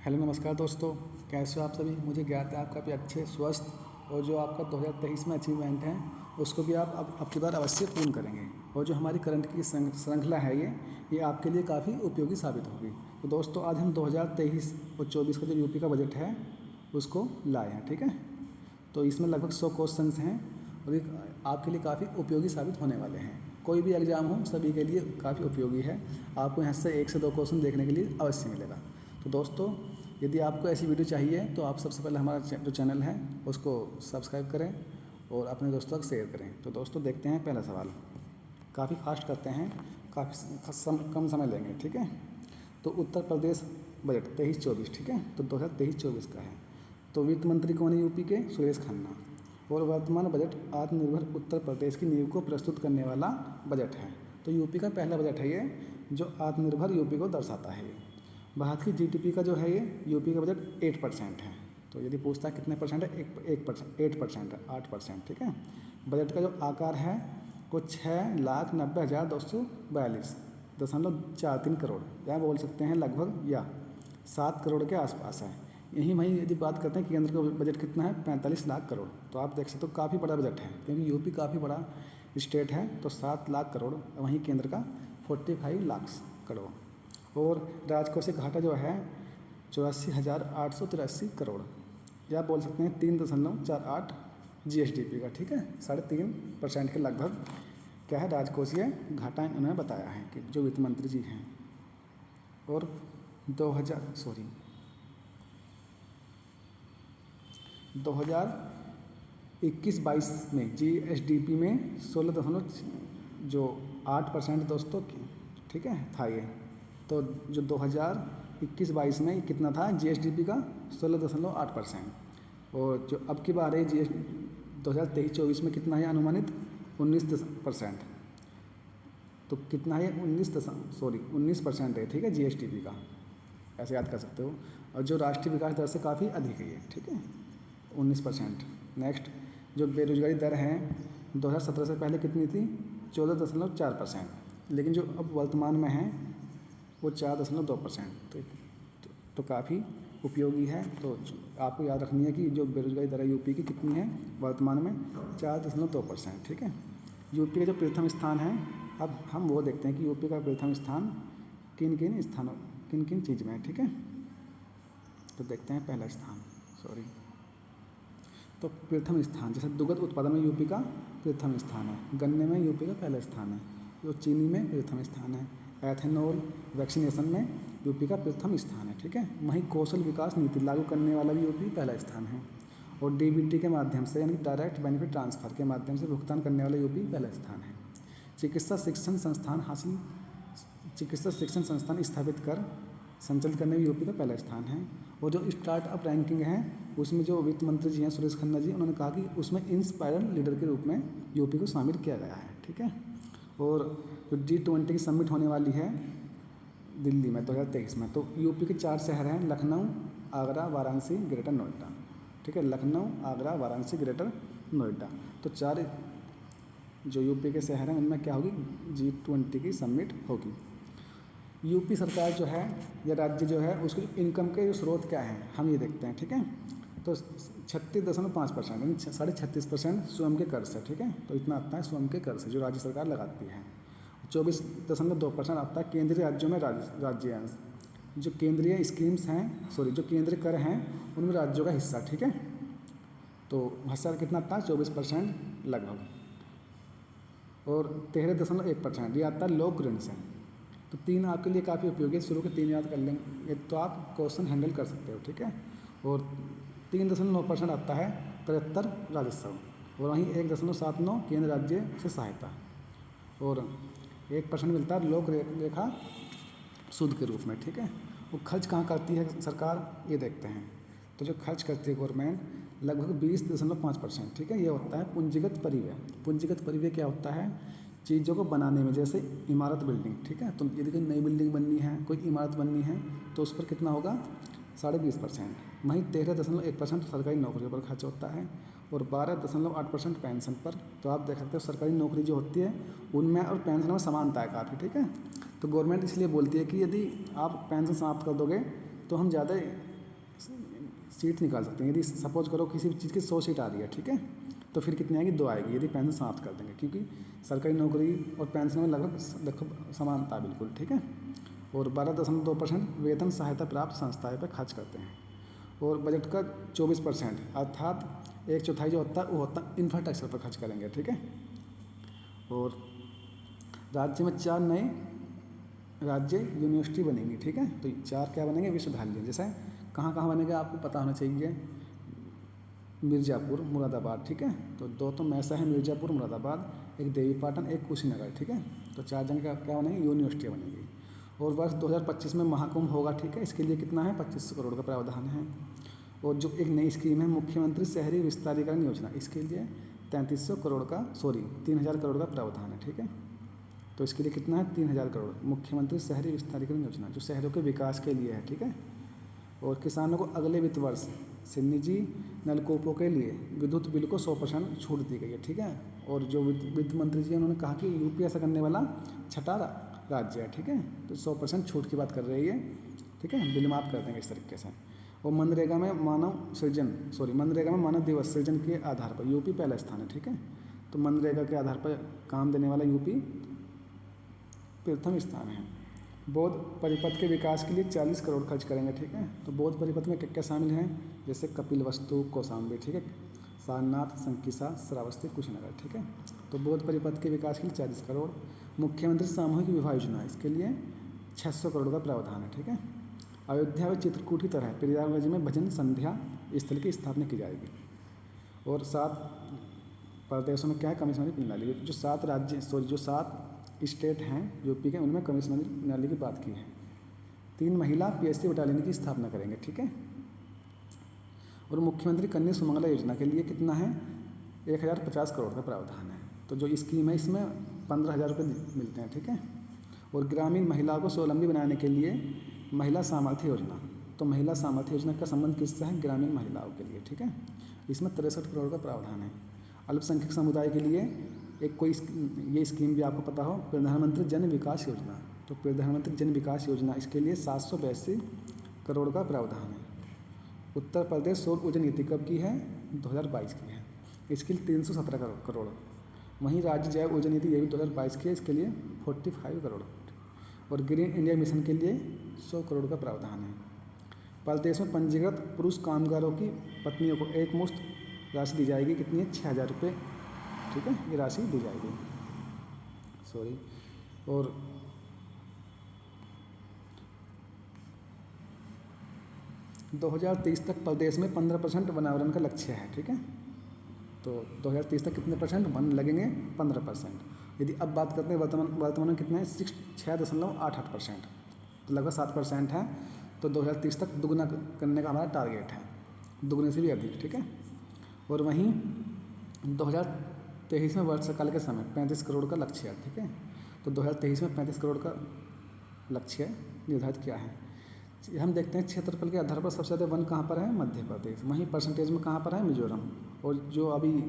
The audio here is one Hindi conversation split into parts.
हेलो नमस्कार दोस्तों, कैसे हो आप सभी। मुझे ज्ञात है आप काफ़ी अच्छे स्वस्थ और जो आपका 2023 में अचीवमेंट है उसको भी आप अब की बार अवश्य पूर्ण करेंगे। और जो हमारी करंट की श्रृंखला है ये आपके लिए काफ़ी उपयोगी साबित होगी। तो दोस्तों आज हम 2023 और 24 का जो यूपी का बजट है उसको लाए हैं, ठीक है। तो इसमें लगभग 100 क्वेश्चंस हैं और ये आपके लिए काफ़ी उपयोगी साबित होने वाले हैं। कोई भी एग्ज़ाम हो सभी के लिए काफ़ी उपयोगी है। आपको यहाँ से 1 से 2 क्वेश्चन देखने के लिए अवश्य मिलेगा। तो दोस्तों यदि आपको ऐसी वीडियो चाहिए तो आप सबसे पहले हमारा जो चैनल है उसको सब्सक्राइब करें और अपने दोस्तों तक शेयर करें। तो दोस्तों देखते हैं पहला सवाल, काफ़ी फास्ट करते हैं, काफ़ी कम समय लेंगे, ठीक है। तो उत्तर प्रदेश बजट 23-24, ठीक है, तो 2023-24 का है। तो वित्त मंत्री कौन है यूपी के? सुरेश खन्ना। और वर्तमान बजट आत्मनिर्भर उत्तर प्रदेश की नींव को प्रस्तुत करने वाला बजट है। तो यूपी का पहला बजट है ये जो आत्मनिर्भर यूपी को दर्शाता है। ये भारत की जीडीपी का जो है ये यूपी का बजट 8% है। तो यदि पूछता है कितने परसेंट है, 8% है, 8%, ठीक है। बजट का जो आकार है वो 6,90,242.43 करोड़ या बोल सकते हैं लगभग या 7 करोड़ के आसपास है। यहीं वहीं यदि बात करते हैं केंद्र का बजट कितना है, 45 लाख करोड़। तो आप देख सकते हो काफ़ी बड़ा बजट है क्योंकि यूपी काफ़ी बड़ा स्टेट है। तो 7 लाख करोड़, वहीं केंद्र का 45 लाख करोड़। और राजकोषीय घाटा जो है 84,883 करोड़ या बोल सकते हैं 3.48 जीएसडीपी का, ठीक है। 3.5% के लगभग क्या है राजकोषीय घाटा उन्होंने बताया है कि जो वित्त मंत्री जी हैं। और 2021-22 में जीएसडीपी में 16.8% दोस्तों, ठीक है, था ये। तो जो 2021-22 में कितना था जीएसडीपी का 16.8%। और जो अब की बार है 2023-24 में कितना है अनुमानित 19%। तो कितना है 19% है, ठीक है, जीएसडीपी का, ऐसे याद कर सकते हो। और जो राष्ट्रीय विकास दर से काफ़ी अधिक है ये, ठीक है, 19%। नेक्स्ट जो बेरोजगारी दर है 2017 से पहले कितनी थी, 14.4%, लेकिन जो अब वर्तमान में है वो 4.2%। तो काफ़ी उपयोगी है। तो आपको याद रखनी है कि जो बेरोजगारी दर यूपी की कितनी है वर्तमान में, 4.2%, ठीक है। यूपी का जो प्रथम स्थान है, अब हम वो देखते हैं कि यूपी का प्रथम स्थान किन किन चीज़ में है, ठीक है। तो देखते हैं पहला स्थान, तो प्रथम स्थान जैसे दुग्ध उत्पादन में यूपी का प्रथम स्थान है, गन्ने में यूपी का पहला स्थान है, जो चीनी में प्रथम स्थान है, एथेनॉल वैक्सीनेशन में यूपी का प्रथम स्थान है, ठीक है। वहीं कौशल विकास नीति लागू करने वाला भी यूपी पहला स्थान है। और डीबीटी के माध्यम से यानी डायरेक्ट बेनिफिट ट्रांसफ़र के माध्यम से भुगतान करने वाला यूपी पहला स्थान है। चिकित्सा शिक्षण संस्थान स्थापित कर संचालित करने में यूपी का पहला स्थान है। और जो स्टार्टअप रैंकिंग है उसमें जो वित्त मंत्री जी हैं सुरेश खन्ना जी, उन्होंने कहा कि उसमें इंस्पायरर लीडर के रूप में यूपी को शामिल किया गया है, ठीक है। और जो G20 की समिट होने वाली है दिल्ली में 2023 में, तो यूपी के 4 शहर हैं, लखनऊ, आगरा, वाराणसी, ग्रेटर नोएडा, ठीक है। लखनऊ, आगरा, वाराणसी, ग्रेटर नोएडा, तो 4 जो यूपी के शहर हैं उनमें क्या होगी, G20 की समिट होगी। यूपी सरकार जो है या राज्य जो है उसके इनकम के जो स्रोत क्या हैं हम ये देखते हैं, ठीक है। तो 36.5% यानी 36.5% स्वयं के कर से, ठीक है। तो इतना आता है स्वयं के कर से जो राज्य सरकार लगाती है। 24.2% आता है केंद्रीय राज्यों में राज्य अंश, जो केंद्रीय स्कीम्स हैं, जो केंद्रीय कर हैं उनमें राज्यों का हिस्सा, ठीक है। तो हिस्सा कितना आता है 24% लगभग। और 13.1% ये आता है लोक ऋण से। तो 3 आपके लिए काफ़ी उपयोगी है, शुरू के 3 याद कर लेंगे तो आप क्वेश्चन हैंडल कर सकते हो, ठीक है। और 3.9% आता है 73 राजस्व, और वहीं 1.79 केंद्र राज्य से सहायता, और 1% मिलता है लोक रेखा सूद के रूप में, ठीक है। वो खर्च कहाँ करती है सरकार ये देखते हैं। तो जो खर्च करती है गवर्नमेंट लगभग 20.5%, ठीक है। ये होता है पूंजीगत परिव्यय। पूंजीगत परिव्यय क्या होता है, चीज़ों को बनाने में, जैसे इमारत बिल्डिंग, ठीक है। तो यदि कोई नई बिल्डिंग बननी है, कोई इमारत बननी है तो उस पर कितना होगा 20.5%। वहीं 13.1% सरकारी नौकरियों पर खर्च होता है और 12.8% पेंशन पर। तो आप देख सकते हो सरकारी नौकरी जो होती है उनमें और पेंशन में समानता है काफ़ी, ठीक है। तो गवर्नमेंट इसलिए बोलती है कि यदि आप पेंशन समाप्त कर दोगे तो हम ज़्यादा सीट निकाल सकते हैं। यदि सपोज करो किसी भी चीज़ की 100 सीट आ रही है, ठीक है, तो फिर कितनी आएगी, 2 आएगी यदि पेंशन समाप्त कर देंगे, क्योंकि सरकारी नौकरी और पेंशन में लगभग समानता है बिल्कुल, ठीक है। और 12.2% वेतन सहायता प्राप्त संस्थाएं पर खर्च करते हैं। और बजट का 24% अर्थात 1/4 जो होता है वो होता है इंफ्रास्ट्रक्चर पर खर्च करेंगे, ठीक है। और राज्य में 4 नए राज्य यूनिवर्सिटी बनेंगी, ठीक है। तो 4 क्या बनेंगे, विश्वविद्यालय। जैसे कहाँ कहाँ बनेगा आपको पता होना चाहिए, मिर्ज़ापुर, मुरादाबाद, ठीक है। तो 2 तो मैसा है, मिर्ज़ापुर, मुरादाबाद, एक देवीपाटन, एक कुशीनगर, ठीक है। तो 4 जगह क्या बनेंगी, यूनिवर्सिटियाँ बनेंगी। और वर्ष 2025 में महाकुंभ होगा, ठीक है। इसके लिए कितना है, 2500 करोड़ का प्रावधान है। और जो एक नई स्कीम है मुख्यमंत्री शहरी विस्तारीकरण योजना, इसके लिए 3000 करोड़ का प्रावधान है, ठीक है। तो इसके लिए कितना है, 3000 करोड़ मुख्यमंत्री शहरी विस्तारीकरण योजना, जो शहरों के विकास के लिए है, ठीक है। और किसानों को अगले वित्त वर्ष से निजी नलकूपों के लिए विद्युत बिल को 100% छूट दी गई है, ठीक है। और जो वित्त मंत्री जी उन्होंने कहा कि यूपी ऐसा करने वाला 6ठा राज्य है, ठीक है। तो 100% छूट की बात कर रही है, ठीक है, बिल माफ़ कर देंगे इस तरीके से। और मनरेगा में मानव दिवस सृजन के आधार पर यूपी पहला स्थान है, ठीक है। तो मनरेगा के आधार पर काम देने वाला यूपी प्रथम स्थान है। बौद्ध परिपथ के विकास के लिए 40 करोड़ खर्च करेंगे, ठीक है। तो बौद्ध परिपथ में क्या क्या शामिल हैं, जैसे कपिलवस्तु, कौशाम्बी, ठीक है, सारनाथ, संकिसा, श्रावस्ती, कुशीनगर, ठीक है। तो बौद्ध परिपथ के विकास के लिए 40 करोड़। मुख्यमंत्री सामूहिक विवाह योजना, इसके लिए 600 करोड़ का प्रावधान है, ठीक है। अयोध्या व चित्रकूट की तरह प्रयागराज में भजन संध्या स्थल की स्थापना की जाएगी। और 7 प्रदेशों में क्या है, कमिश्नरी प्रणाली। जो 7 स्टेट हैं यूपी के, उनमें कमिश्नरी प्रणाली की बात की है। 3 महिला PSC बटालियन की स्थापना करेंगे, ठीक है। और मुख्यमंत्री कन्या सुमंगला योजना के लिए कितना है, 1050 करोड़ का प्रावधान है। तो जो स्कीम है इसमें 15,000 रुपये मिलते हैं, ठीक है। और ग्रामीण महिलाओं को स्वावलंबी बनाने के लिए महिला सामर्थ्य योजना, तो महिला सामर्थ्य योजना का संबंध किससे है, ग्रामीण महिलाओं के लिए, ठीक है। इसमें 63 करोड़ का प्रावधान है। अल्पसंख्यक समुदाय के लिए ये स्कीम भी आपको पता हो, प्रधानमंत्री जन विकास योजना। तो प्रधानमंत्री जन विकास योजना, इसके लिए 782 करोड़ का प्रावधान है। उत्तर प्रदेश सौर ऊर्जा नीति कब की है, 2022 की है, इसके लिए 317 करोड़। वहीं राज्य जैव ऊर्जा नीति, ये भी 2022 की है, इसके लिए 45 करोड़। और ग्रीन इंडिया मिशन के लिए 100 करोड़ का प्रावधान है। प्रदेश में पंजीकृत पुरुष कामगारों की पत्नियों को एक मुश्त राशि दी जाएगी, कितनी है, 6,000 रुपये, ठीक है, ये राशि दी जाएगी। और 2023 तक प्रदेश में 15% वनावरण का लक्ष्य है, ठीक है। तो 2023 तक कितने परसेंट वन लगेंगे, 15%। यदि अब बात करते हैं वर्तमान में कितना है, 6.88%, तो लगभग 7% है। तो 2030 तक दुगना करने का हमारा टारगेट है, दुगने से भी अधिक, ठीक है। और वहीं 2023 में वर्षकाल के समय 35 करोड़ का लक्ष्य है, ठीक है। तो 2023 में 35 करोड़ का लक्ष्य निर्धारित किया है। हम देखते हैं क्षेत्रफल के आधार पर सबसे ज़्यादा वन कहाँ पर है, मध्य प्रदेश। वहीं परसेंटेज में कहाँ पर है, मिजोरम। और जो अभी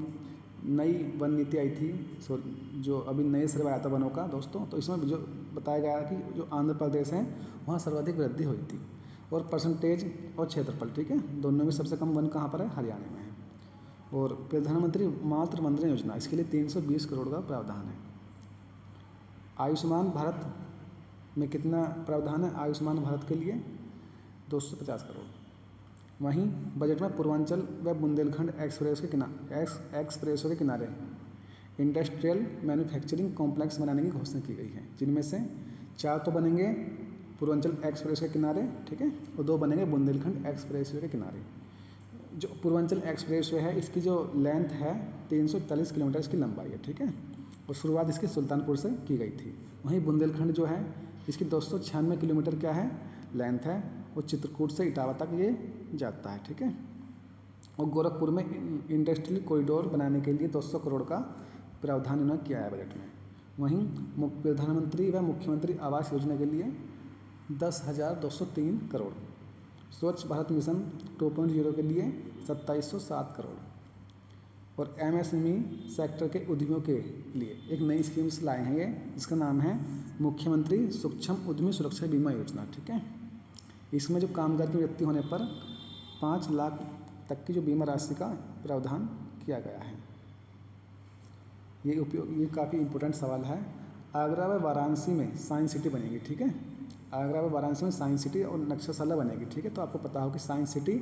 नई वन नीति आई थी, जो अभी नए सर्वे आया था वनों का दोस्तों, तो इसमें जो बताया गया है कि जो आंध्र प्रदेश है वहाँ सर्वाधिक वृद्धि हुई थी। और परसेंटेज और क्षेत्रफल, ठीक है, दोनों में सबसे कम वन कहाँ पर है, हरियाणा में है। और प्रधानमंत्री मातृ वंदना योजना, इसके लिए 320 करोड़ का प्रावधान है। आयुष्मान भारत में कितना प्रावधान है, आयुष्मान भारत के लिए 250 करोड़। वहीं बजट में पूर्वांचल व बुंदेलखंड एक्सप्रेसवे के किनारे इंडस्ट्रियल मैन्युफैक्चरिंग कॉम्प्लेक्स बनाने की घोषणा की गई है, जिनमें से 4 तो बनेंगे पूर्वांचल एक्सप्रेसवे के किनारे, ठीक है, और 2 बनेंगे बुंदेलखंड एक्सप्रेसवे के किनारे। जो पूर्वांचल एक्सप्रेसवे है, इसकी जो लेंथ है 341 किलोमीटर इसकी लंबाई है, ठीक है। और शुरुआत इसकी सुल्तानपुर से की गई थी। वहीं बुंदेलखंड जो है इसकी 296 किलोमीटर क्या है, लेंथ है। वो चित्रकूट से इटावा तक ये जाता है, ठीक है। और गोरखपुर में इंडस्ट्रियल कॉरिडोर बनाने के लिए 200 करोड़ का प्रावधान इन्होंने किया है बजट में। वहीं प्रधानमंत्री व मुख्यमंत्री आवास योजना के लिए 10,203 करोड़। स्वच्छ भारत मिशन 2.0 के लिए 2707 करोड़। और MSME सेक्टर के उद्यमियों के लिए एक नई स्कीम लाए हैं ये, जिसका नाम है मुख्यमंत्री सूक्ष्म उद्यमी सुरक्षा बीमा योजना, ठीक है। इसमें जो कामगार की मृत्यु होने पर 5 लाख तक की जो बीमा राशि का प्रावधान किया गया है। ये काफ़ी इम्पोर्टेंट सवाल है। आगरा व वाराणसी में साइंस सिटी बनेगी, ठीक है। आगरा व वाराणसी में साइंस सिटी और नक्शशाला बनेगी, ठीक है। तो आपको पता हो कि साइंस सिटी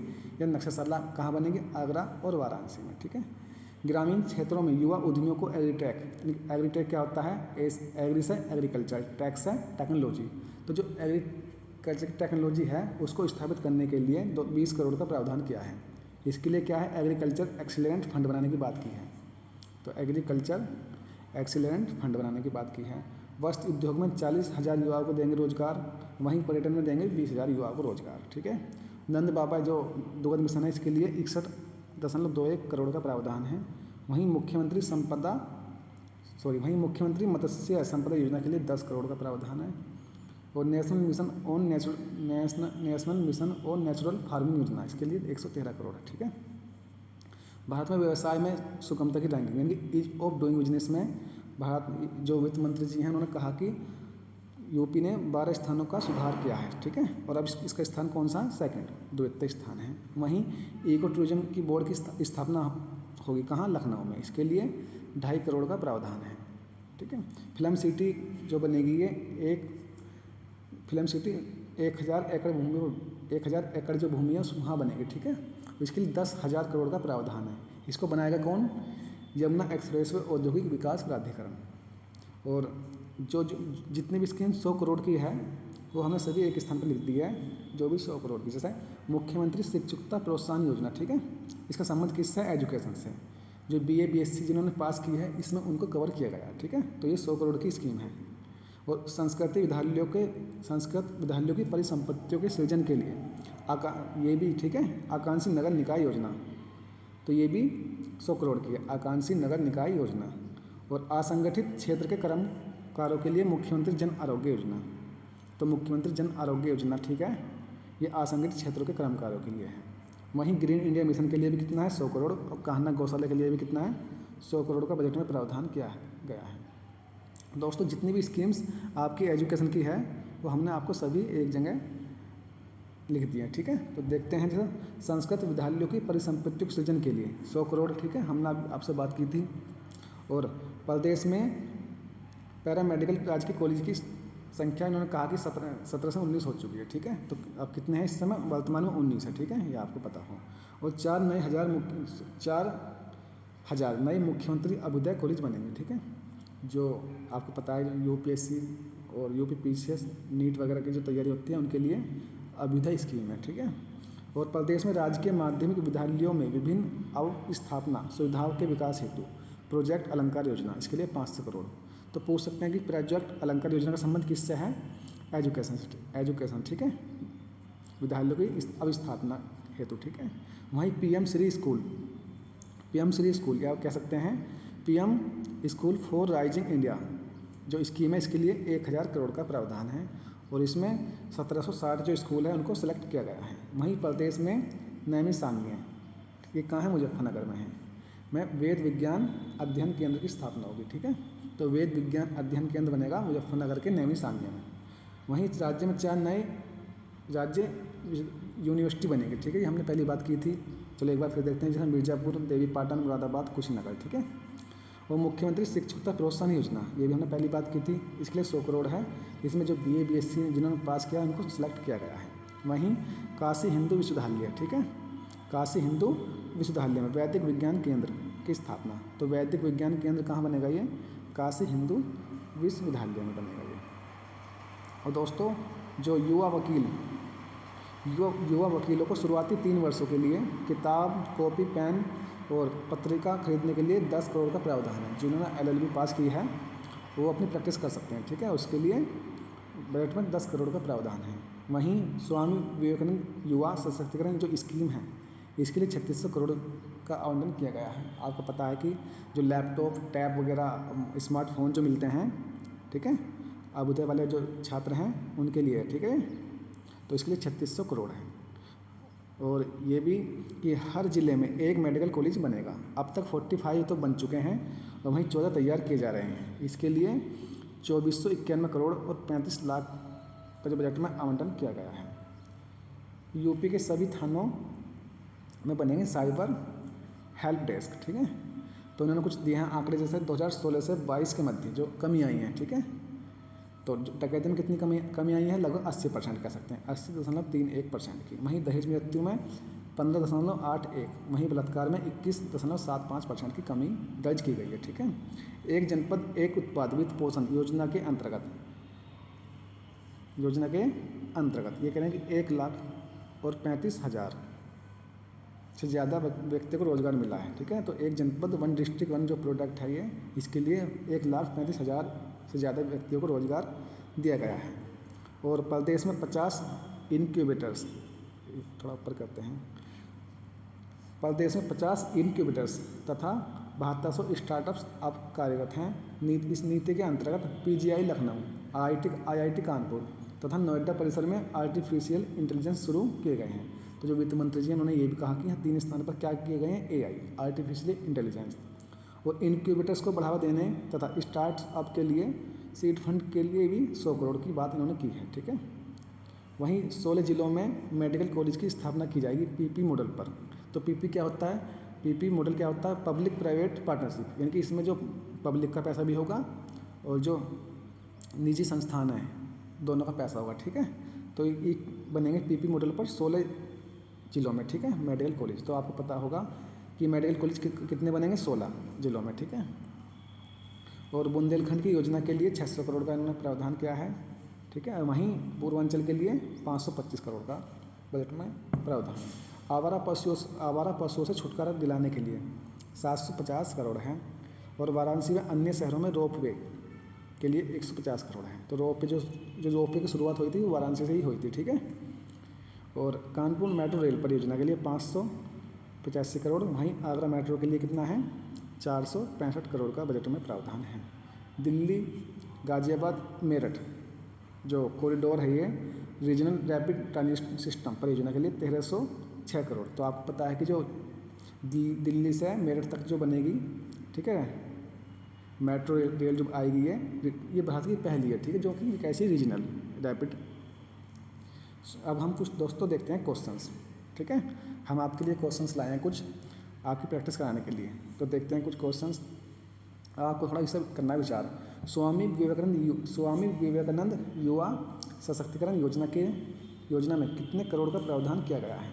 या नक्शशाला कहाँ बनेगी, आगरा और वाराणसी में, ठीक है। ग्रामीण क्षेत्रों में युवा उद्यमियों को एग्रीटेक, एग्रीटेक क्या होता है, एग्री से एग्रीकल्चर, टेक से टेक्नोलॉजी। तो जो एग्रीकल्चर की टेक्नोलॉजी है उसको स्थापित करने के लिए 20 करोड़ का प्रावधान किया है। इसके लिए क्या है, एग्रीकल्चर एक्सीलेंट फंड बनाने की बात की है। तो एग्रीकल्चर एक्सीलेंट फंड बनाने की बात की है। वस्त्र उद्योग में 40,000 युवाओं को देंगे रोजगार, वहीं पर्यटन में देंगे 20,000 युवाओं को रोजगार, ठीक है। नंद बाबा जो दुग्ध मिशन है इसके लिए 61.21 करोड़ का प्रावधान है। वहीं मुख्यमंत्री मत्स्य संपदा योजना के लिए 10 करोड़ का प्रावधान है। और national mission on natural farming योजना इसके लिए 113 करोड़ है, ठीक है। भारत में व्यवसाय में सुगमता की रैंकिंग यानी कि ईज ऑफ डूइंग बिजनेस में भारत जो वित्त मंत्री जी हैं उन्होंने कहा कि यूपी ने 12 स्थानों का सुधार किया है, ठीक है। और अब इसका स्थान कौन सा, सेकंड, द्वितीय स्थान है। वहीं इको टूरिज्म की बोर्ड की स्थापना होगी कहाँ, लखनऊ में। इसके लिए 2.5 करोड़ का प्रावधान है, ठीक है। फिल्म सिटी जो बनेगी ये एक फिल्म सिटी 1,000 एकड़ भूमि, 1,000 एकड़ जो भूमि है वहाँ बनेगी, ठीक है। इसके लिए 10,000 करोड़ का प्रावधान है। इसको बनाएगा कौन, यमुना एक्सप्रेसवे औद्योगिक विकास प्राधिकरण। और जो जितनी भी स्कीम 100 करोड़ की है वो हमने सभी एक स्थान पर लिख दिया है, जो भी 100 करोड़ की। जैसे मुख्यमंत्री शिक्षुता प्रोत्साहन योजना, ठीक है। इसका संबंध किससे, एजुकेशन से। जो BA BSc जिन्होंने पास की है इसमें उनको कवर किया गया, ठीक है। तो ये 100 करोड़ की स्कीम है। और संस्कृत विद्यालयों की परिसंपत्तियों के सृजन के लिए ये भी, ठीक है, आकांक्षी नगर निकाय योजना, तो ये भी 100 करोड़ की है, आकांक्षी नगर निकाय योजना। और असंगठित क्षेत्र के कर्मकारों के लिए मुख्यमंत्री जन आरोग्य योजना, तो मुख्यमंत्री जन आरोग्य योजना, ठीक है, ये असंगठित क्षेत्रों के कर्मकारों के लिए है। वहीं ग्रीन इंडिया मिशन के लिए भी कितना है, 100 करोड़। और कान्हा गौशाला के लिए भी कितना है, 100 करोड़ का बजट में प्रावधान किया गया है। दोस्तों जितनी भी स्कीम्स आपकी एजुकेशन की है वो हमने आपको सभी एक जगह लिख दिया, ठीक है। तो देखते हैं, जैसे संस्कृत विद्यालयों की परिसंपत्तियों के सृजन के लिए 100 करोड़, ठीक है, हमने आपसे बात की थी। और प्रदेश में पैरामेडिकल इलाज की कॉलेज की संख्या इन्होंने कहा कि 17 से 19 हो चुकी है, ठीक है। तो अब कितने हैं इस समय, वर्तमान में 19 है, ठीक है, ये आपको पता हो। और 4,000 नए मुख्यमंत्री अभ्युदय कॉलेज बनेंगे, ठीक है। जो आपको पता है UPSC और UPPCS नीट वगैरह की जो तैयारी होती है उनके लिए अभ्युदय स्कीम है, ठीक है। और प्रदेश में राजकीय माध्यमिक विद्यालयों में विभिन्न अवस्थापना सुविधाओं के विकास हेतु प्रोजेक्ट अलंकार योजना, इसके लिए 500 करोड़। तो पूछ सकते हैं कि प्रोजेक्ट अलंकार योजना का संबंध किससे है, एजुकेशन, ठीक है, विद्यालयों की अवस्थापना हेतु, ठीक है। वहीं PM श्री स्कूल या कह सकते हैं PM school for rising India जो स्कीम है इसके लिए 1,000 करोड़ का प्रावधान है। और इसमें 1760 जो स्कूल है उनको सेलेक्ट किया गया है। वहीं प्रदेश में नैमिषारण्य, ये कहाँ है, मुजफ्फरनगर में है, में वेद विज्ञान अध्ययन केंद्र की स्थापना होगी, ठीक है। तो वेद विज्ञान अध्ययन केंद्र बनेगा मुजफ्फरनगर के नैमिषारण्य में। वहीं राज्य में 4 नए राज्य यूनिवर्सिटी बनेगी, ठीक है, ये हमने पहली बात की थी। चलो एक बार फिर देखते हैं, जैसे मिर्ज़ापुर, देवीपाटन, मुरादाबाद, कुशीनगर, ठीक है। और मुख्यमंत्री शिक्षुता प्रोत्साहन योजना, ये भी हमने पहली बात की थी, इसके लिए 100 करोड़ है। इसमें जो BA BSc जिन्होंने पास किया उनको सिलेक्ट किया गया है। वहीं काशी हिंदू विश्वविद्यालय, ठीक है, काशी हिंदू विश्वविद्यालय में वैदिक विज्ञान केंद्र की स्थापना। तो वैदिक विज्ञान केंद्र कहाँ बनेगा, ये काशी हिंदू विश्वविद्यालय में बनेगा ये। और दोस्तों जो युवा वकीलों को शुरुआती 3 वर्षों के लिए किताब, कॉपी, पेन और पत्रिका खरीदने के लिए 10 करोड़ का प्रावधान है। जिन्होंने LLB पास की है वो अपनी प्रैक्टिस कर सकते हैं, ठीक है, उसके लिए बजट में 10 करोड़ का प्रावधान है। वहीं स्वामी विवेकानंद युवा सशक्तिकरण जो स्कीम है इसके लिए 3600 करोड़ का आवंटन किया गया है। आपको पता है कि जो लैपटॉप, टैब वगैरह, स्मार्टफोन जो मिलते हैं, ठीक है, अभ्युदय वाले जो छात्र हैं उनके लिए, ठीक है, तो इसके लिए 3600 करोड़ है। और ये भी कि हर ज़िले में एक मेडिकल कॉलेज बनेगा। अब तक 45 तो बन चुके हैं और वहीं 14 तैयार किए जा रहे हैं। इसके लिए 2491 करोड़ और 35 लाख का जो बजट में आवंटन किया गया है। यूपी के सभी थानों में बनेंगे साइबर हेल्प डेस्क, ठीक है। तो उन्होंने कुछ दिए हैं आंकड़े, जैसे 2016 से 22 के मध्य जो कमी आई है, ठीक है। तो डकैती में कितनी कमी आई है, लगभग 80% कह सकते हैं, 80.31% की। वहीं दहेज मृत्यु में 15.81, वहीं बलात्कार में 21.75% की कमी दर्ज की गई है, ठीक है। एक जनपद एक उत्पाद वित्त पोषण योजना के अंतर्गत ये कह रहे हैं कि 1,35,000 से ज़्यादा व्यक्ति को रोजगार मिला है, ठीक है। तो एक जनपद वन डिस्ट्रिक्ट वन जो प्रोडक्ट है ये, इसके लिए 1,35,000 से ज़्यादा व्यक्तियों को रोजगार दिया गया है। और प्रदेश में 50 इनक्यूबेटर्स, थोड़ा ऊपर करते हैं, प्रदेश में 50 इनक्यूबेटर्स तथा 7200 स्टार्टअप्स अब कार्यरत हैं। इस नीति के अंतर्गत पीजीआई लखनऊ, आईआईटी कानपुर तथा नोएडा परिसर में आर्टिफिशियल इंटेलिजेंस शुरू किए गए हैं। तो जो वित्त मंत्री जी उन्होंने ये भी कहा कि यहाँ 3 स्थान पर क्या किए गए हैं, एआई, आर्टिफिशियल इंटेलिजेंस, और इनक्यूबेटर्स को बढ़ावा देने तथा स्टार्टअप के लिए सीड फंड के लिए भी 100 करोड़ की बात इन्होंने की है, ठीक है। वहीं 16 जिलों में मेडिकल कॉलेज की स्थापना की जाएगी पीपी मॉडल पर। तो पीपी क्या होता है, पीपी मॉडल क्या होता है, पब्लिक प्राइवेट पार्टनरशिप, यानी कि इसमें जो पब्लिक का पैसा भी होगा और जो निजी संस्थान है दोनों का पैसा होगा, ठीक है। तो ये बनेंगे पीपी मॉडल पर 16 जिलों में, ठीक है, मेडिकल कॉलेज। तो आपको पता होगा कि मेडिकल कॉलेज कितने बनेंगे, 16 जिलों में, ठीक है। और बुंदेलखंड की योजना के लिए 600 करोड़ का इन्होंने प्रावधान किया है, ठीक है। वहीं पूर्वांचल के लिए 525 करोड़ का बजट में प्रावधान। आवारा पशुओं से छुटकारा दिलाने के लिए 750 करोड़ है। और वाराणसी में अन्य शहरों में रोपवे के लिए 150 करोड़ है। तो रोपवे जो रोपवे की शुरुआत हुई थी वो वाराणसी से ही हुई थी, ठीक है। और कानपुर मेट्रो रेल परियोजना के लिए 585 करोड़। वहीं आगरा मेट्रो के लिए कितना है, 465 करोड़ का बजट में प्रावधान है। दिल्ली गाजियाबाद मेरठ जो कॉरिडोर है ये रीजनल रैपिड ट्रांजिट सिस्टम परियोजना के लिए 1306 करोड़। तो आपको पता है कि जो दिल्ली से मेरठ तक जो बनेगी, ठीक है, मेट्रो रेल जो आएगी ये भारत की पहली है, ठीक है, जो कि कैसी रीजनल रैपिड। अब हम कुछ दोस्तों देखते हैं क्वेश्चंस, ठीक है। हम आपके लिए क्वेश्चंस लाए हैं कुछ आपकी प्रैक्टिस कराने के लिए। तो देखते हैं कुछ क्वेश्चंस, आपको थोड़ा इससे करना है विचार। स्वामी विवेकानंद युवा सशक्तिकरण योजना में कितने करोड़ का प्रावधान किया गया है।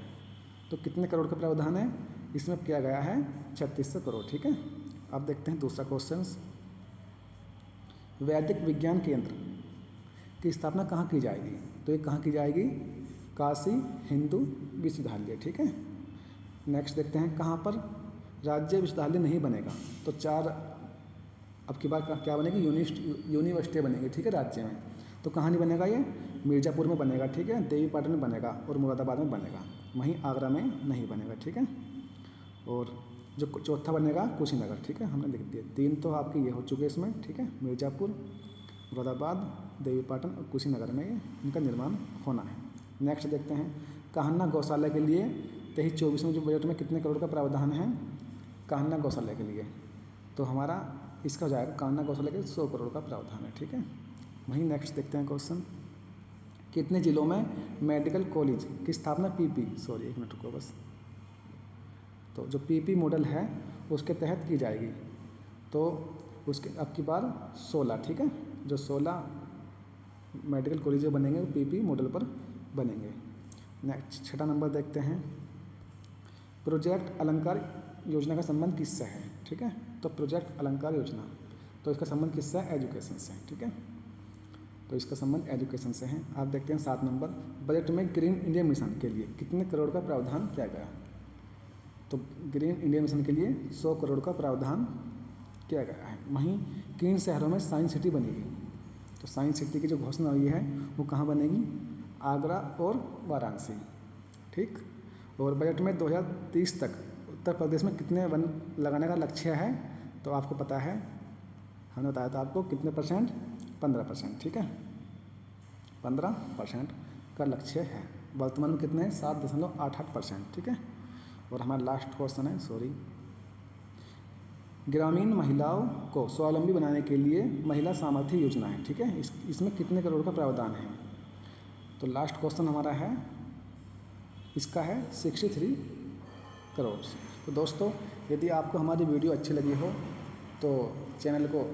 तो कितने करोड़ का प्रावधान है, इसमें किया गया है 3600 करोड़, ठीक है। अब देखते हैं दूसरा क्वेश्चन, वैदिक विज्ञान केंद्र की स्थापना कहाँ की जाएगी। तो ये कहाँ की जाएगी, काशी हिंदू विश्वविद्यालय, ठीक है। नेक्स्ट देखते हैं कहाँ पर राज्य विश्वविद्यालय नहीं बनेगा। तो 4 अब की बार क्या बनेगी, यूनिवर्सिटी बनेगी, ठीक है, राज्य में। तो कहाँ नहीं बनेगा, ये मिर्ज़ापुर में बनेगा, ठीक है, देवी पाटन में बनेगा और मुरादाबाद में बनेगा। वहीं आगरा में नहीं बनेगा, ठीक है। और जो चौथा बनेगा कुशीनगर, ठीक है, हमने लिख दिया। 3 तो आपके ये हो चुके इसमें, ठीक है, मिर्ज़ापुर, मुरादाबाद, देवी पाटन और कुशीनगर में इनका निर्माण होना है। नेक्स्ट देखते हैं कान्हा गौशाला के लिए 23-24 में जो बजट में कितने करोड़ का प्रावधान है कान्हा गौशाला के लिए। तो हमारा इसका हो जाएगा कान्हा गौशाला के 100 करोड़ का प्रावधान है, ठीक है। वहीं नेक्स्ट देखते हैं क्वेश्चन, कितने जिलों में मेडिकल कॉलेज की स्थापना एक मिनट रुको बस। तो जो पीपी मॉडल है उसके तहत की जाएगी। तो उसके अब की बार 16, ठीक है, जो 16 मेडिकल कॉलेज बनेंगे वो पीपी मॉडल पर बनेंगे। नेक्स्ट 6 नंबर देखते हैं, प्रोजेक्ट अलंकार योजना का संबंध किससे है, ठीक है। तो प्रोजेक्ट अलंकार योजना, तो इसका संबंध किससे है, एजुकेशन से, ठीक है। तो इसका संबंध एजुकेशन से है। आप देखते हैं 7 नंबर, बजट में ग्रीन इंडिया मिशन के लिए कितने करोड़ का प्रावधान किया गया। तो ग्रीन इंडिया मिशन के लिए 100 करोड़ का प्रावधान किया गया है। वहीं किन शहरों में साइंस सिटी बनेगी। तो साइंस सिटी की जो घोषणा हुई है वो कहाँ बनेगी, आगरा और वाराणसी, ठीक। और बजट में 2030 तक उत्तर प्रदेश में कितने वन लगाने का लक्ष्य है। तो आपको पता है, हमने बताया था आपको कितने परसेंट, 15%, ठीक है, 15% का लक्ष्य है। वर्तमान में कितने, 7.88%, ठीक है। और हमारा लास्ट क्वेश्चन है, ग्रामीण महिलाओं को स्वावलंबी बनाने के लिए महिला सामर्थ्य योजना है, ठीक है, इसमें कितने करोड़ का प्रावधान है। तो लास्ट क्वेश्चन हमारा है, इसका है 63 करोड़। तो दोस्तों, यदि आपको हमारी वीडियो अच्छी लगी हो तो चैनल को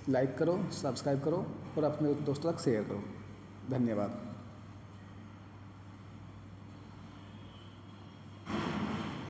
लाइक करो, सब्सक्राइब करो और अपने दोस्तों तक शेयर करो। धन्यवाद।